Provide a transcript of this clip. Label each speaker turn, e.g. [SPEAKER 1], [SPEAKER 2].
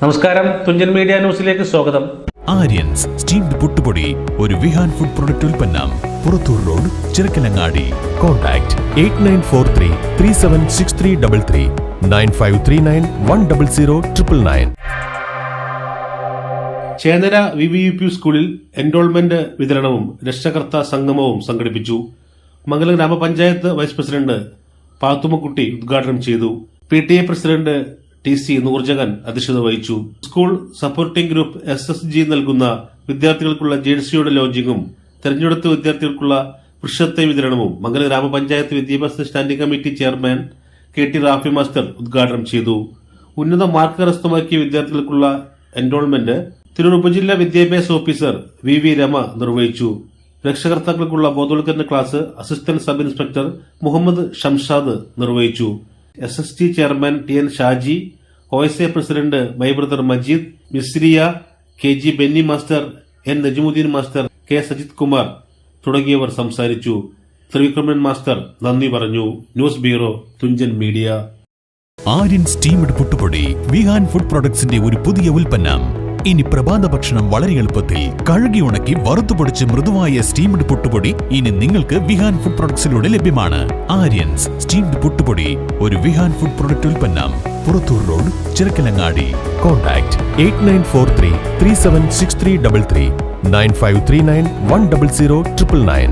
[SPEAKER 1] നമസ്കാരം, തുഞ്ചൻ മീഡിയ ന്യൂസിലേക്ക് സ്വാഗതം.
[SPEAKER 2] ആര്യൻസ് സ്റ്റീംഡ് പുട്ടുപൊടി ഒരു വിഹാൻ ഫുഡ് പ്രൊഡക്റ്റ് ഉൽപ്പന്നം. Purathur road, Chirakkalangadi. Contact 8943376333 9539100999.
[SPEAKER 1] Chennara VVUP സ്കൂളിൽ എൻറോൾമെന്റ് വിതരണവും രക്ഷകർത്താ സംഗമവും സംഘടിപ്പിച്ചു. മംഗലം ഗ്രാമപഞ്ചായത്ത് വൈസ് പ്രസിഡന്റ് പാത്തുമ്മക്കുട്ടി ഉദ്ഘാടനം ചെയ്തു. PTA പ്രസിഡന്റ് TC നൂർജഹാൻ അധ്യക്ഷത വഹിച്ചു. സ്കൂൾ സപ്പോർട്ടിംഗ് ഗ്രൂപ്പ് SSG നൽകുന്ന വിദ്യാർത്ഥികൾക്കുള്ള ജേഴ്സിയുടെ ലോഞ്ചിങ്ങും തെരഞ്ഞെടുത്ത വിദ്യാർത്ഥികൾക്കുള്ള വൃക്ഷത്തൈ വിതരണവും മംഗലം ഗ്രാമപഞ്ചായത്ത് വിദ്യാഭ്യാസ standing committee chairman KT Rafi master ഉദ്ഘാടനം ചെയ്തു. ഉന്നത മാർക്ക് കരസ്ഥമാക്കിയ വിദ്യാർത്ഥികൾക്കുള്ള എൻറോൾമെന്റ് തിരൂർ ഉപജില്ലാ വിദ്യാഭ്യാസ ഓഫീസർ VV രമ നിർവഹിച്ചു. രക്ഷകർത്താക്കൾക്കുള്ള ബോധവൽക്കരണ class assistant sub inspector Muhammad Shamshad നിർവഹിച്ചു. SST chairman TN Shaji, OSA president my brother Majeed, Misriya, KG Benny master, N Najmuddeen master, K Sajith Kumar തുടങ്ങിയവർ സംസാരിച്ചു. ത്രിവിക്രമൻ മാസ്റ്റർ നന്ദി പറഞ്ഞു. News bureau, Thunchan media.
[SPEAKER 2] Aryan steamed പുട്ടുപൊടി വിഹാൻ ഫുഡ് പ്രൊഡക്ട്സിന്റെ ഒരു പുതിയ ഉൽപ്പന്നം. ഇനി പ്രഭാത ഭക്ഷണം വളരെ എളുപ്പത്തിൽ കഴുകി ഉണക്കി വറുത്തുപൊടിച്ച് മൃദുവായ സ്റ്റീംഡ് പുട്ടുപൊടി ഇനി നിങ്ങൾക്ക് വിഹാൻ ഫുഡ് പ്രൊഡക്ട്സിലൂടെ ലഭ്യമാണ്. ആര്യൻസ് സ്റ്റീംഡ് പുട്ടുപൊടി ഒരു വിഹാൻ ഫുഡ് പ്രൊഡക്റ്റ് ഉൽപ്പന്നം. പുറത്തൂർ റോഡ്, ചിറക്കലങ്ങാടി. കോൺടാക്ട് 8943376333 9539100999.